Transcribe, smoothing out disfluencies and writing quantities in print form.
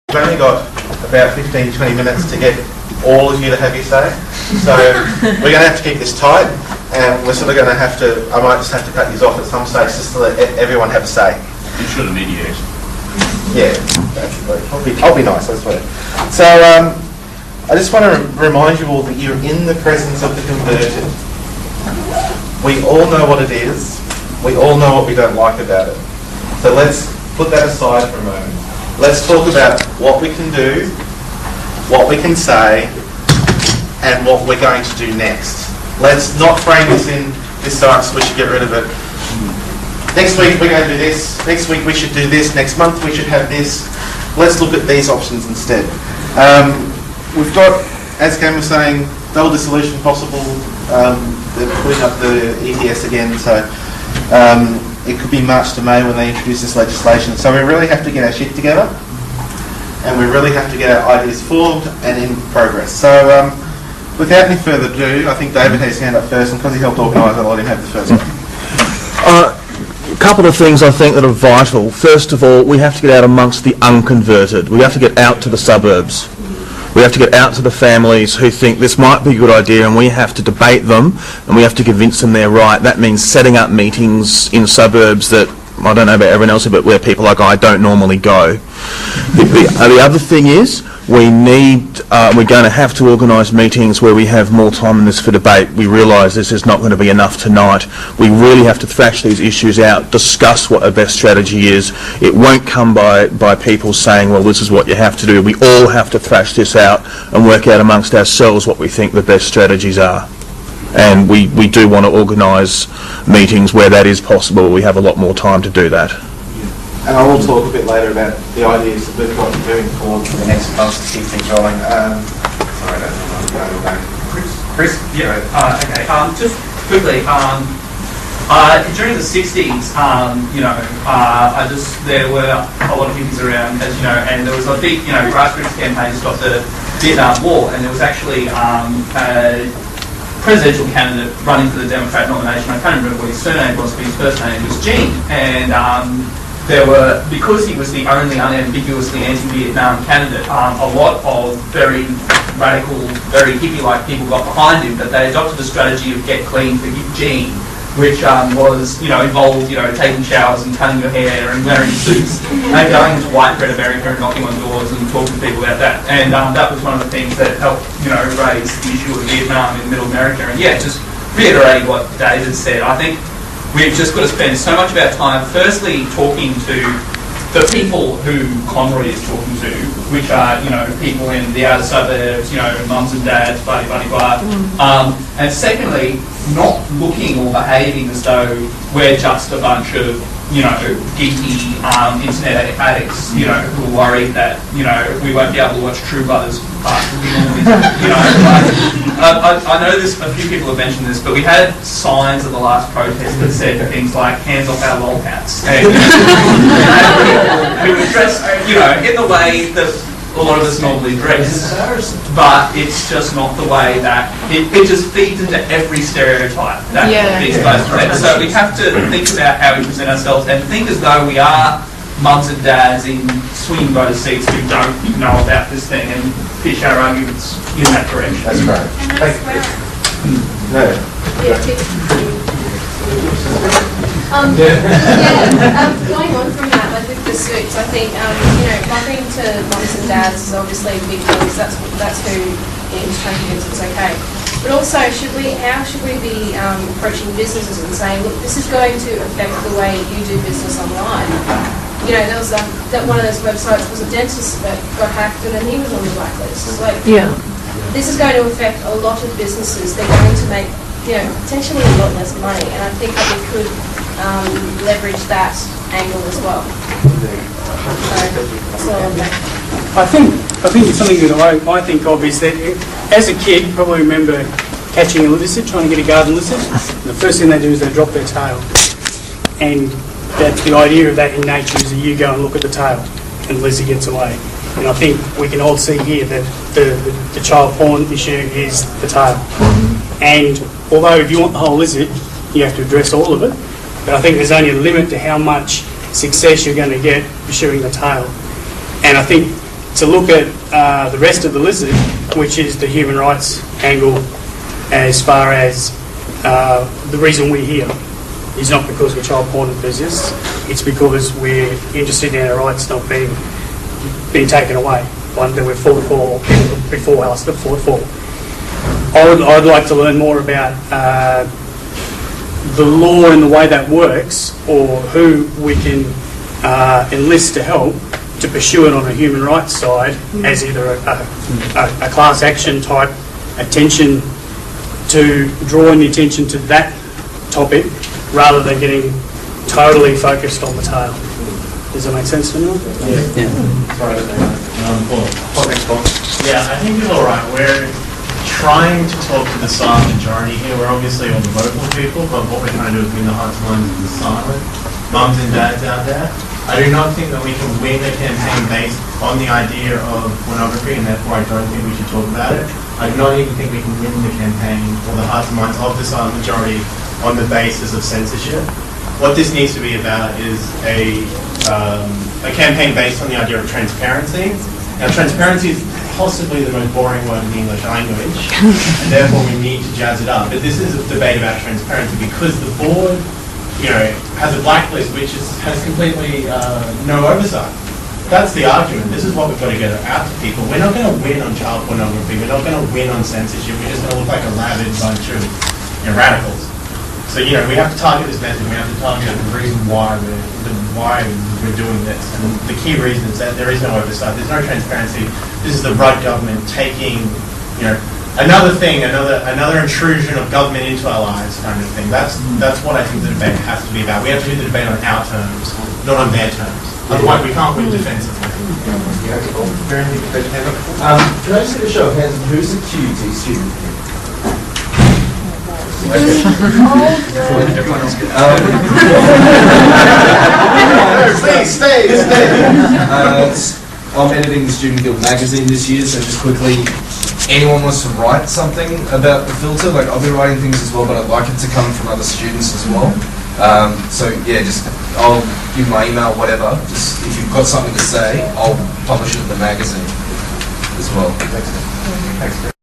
We've only got about 15, 20 minutes to get all of you to have your say. So we're going to have to keep this tight, and we're sort of going to have to, I might just have to cut these off at some stage just to let everyone have a say. You should mediate. Yeah, basically. I'll be nice, I swear. So I just want to remind you all that you're in the presence of the converted. We all know what it is. We all know what we don't like about it. So let's put that aside for a moment. Let's talk about what we can do, what we can say, and what we're going to do next. Let's not frame this in, this sucks, we should get rid of it. Next week we're going to do this, next week we should do this, next month we should have this. Let's look at these options instead. We've got, as Cam was saying, the oldest solution possible. They're putting up the ETS again, so it could be March to May when they introduce this legislation. So we really have to get our shit together, and we really have to get our ideas formed and in progress. So without any further ado, I think David has his hand up first, and because he helped organise it, I'll let him have the first one. A couple of things I think that are vital. First of all, we have to get out amongst the unconverted. We have to get out to the suburbs. We have to get out to the families who think this might be a good idea, and we have to debate them and we have to convince them they're right. That means setting up meetings in suburbs that, I don't know about everyone else, but where people like I don't normally go. The other thing is we're going to have to organise meetings where we have more time than this for debate. We realise this is not going to be enough tonight. We really have to thrash these issues out, discuss what a best strategy is. It won't come by people saying, well, this is what you have to do. We all have to thrash this out and work out amongst ourselves what we think the best strategies are. And we do want to organise meetings where that is possible. We have a lot more time to do that. And I will talk a bit later about the ideas that we've got moving forward for the next months to keep things rolling. Sorry, I don't know. Chris? Yeah, okay. Just quickly, during the 60s, there were a lot of hippies around, as you know, and there was a big, grassroots campaign to stop the Vietnam War, and there was actually a presidential candidate running for the Democrat nomination. I can't remember what his surname was, but his first name was Gene, and because he was the only unambiguously anti-Vietnam candidate, a lot of very radical, very hippie-like people got behind him, but they adopted a strategy of get clean for Gene, which was, involved, taking showers and cutting your hair and wearing suits and going to white bread America and knocking on doors and talking to people about that. And that was one of the things that helped, raise the issue of Vietnam in Middle America. And yeah, just reiterating what David said, I think we've just got to spend so much of our time firstly talking to the people who Conroy is talking to, which are, people in the outer suburbs, mums and dads, blah, blah, blah. And secondly, not looking or behaving as though we're just a bunch of, geeky internet addicts, who are worried that, we won't be able to watch True Brothers. I know a few people have mentioned this, but we had signs at the last protest that said things like "hands off our lolcats," and we were dressed, in the way that a lot of us normally dress, but it's just not the way that it just feeds into every stereotype that these guys present. So we have to think about how we present ourselves and think as though we are mums and dads in swinging voter seats who don't know about this thing and pitch our arguments in that direction. That's right. Thank you. No. Going on from that, like with the suits, I think mothering to mums and dads is obviously a big deal because that's who is trying to convince it's okay. But also, how should we be approaching businesses and saying, look, this is going to affect the way you do business online. There was one of those websites was a dentist that got hacked and then he was on the blacklist. This is going to affect a lot of businesses. They're going to make potentially a lot less money, and I think that we could leverage that angle as well. So I think it's something that I think of is that as a kid, you probably remember catching a lizard, trying to get a garden lizard. The first thing they do is they drop their tail, and that's the idea of that in nature is that you go and look at the tail, and the lizard gets away. And I think we can all see here that the child porn issue is the tail. And although if you want the whole lizard, you have to address all of it. But I think there's only a limit to how much success you're going to get pursuing the tail. And I think to look at the rest of the lizard, which is the human rights angle, as far as the reason we're here is not because we're child porn enthusiasts, it's because we're interested in our rights not being taken away, one that we've fought for before us that fought for. I'd like to learn more about the law and the way that works, or who we can enlist to help to pursue it on a human rights side as either a class action type attention to drawing the attention to that topic rather than getting totally focused on the tail. Does that make sense to anyone? Yeah, I think you're all right. We're trying to talk to the silent majority here. We're obviously all the vocal people, but what we're trying to do is win the hearts and minds of the silent mums and dads out there. I do not think that we can win a campaign based on the idea of pornography, and therefore I don't think we should talk about it. I do not even think we can win the campaign or the hearts and minds of the silent majority on the basis of censorship. What this needs to be about is a campaign based on the idea of transparency. Now, transparency is possibly the most boring word in the English language, and therefore we need to jazz it up. But this is a debate about transparency because the board, has a blacklist which has completely no oversight. That's the argument. This is what we've got to get out to people. We're not going to win on child pornography. We're not going to win on censorship. We're just going to look like a rabid bunch of radicals. So, we have to target this message. We have to target the reason why we're doing this. And the key reason is that there is no oversight. There's no transparency. This is the Rudd government taking, another thing, another intrusion of government into our lives kind of thing. That's what I think the debate has to be about. We have to do the debate on our terms, not on their terms. Otherwise, we can't win defensively. Can I just get a show of hands? Who's a QUT student? Everyone else good. Stay. I'm editing the Student Guild magazine this year, so just quickly, anyone wants to write something about the filter, like I'll be writing things as well, but I'd like it to come from other students as well. I'll give my email, whatever. Just if you've got something to say, I'll publish it in the magazine as well. Thanks.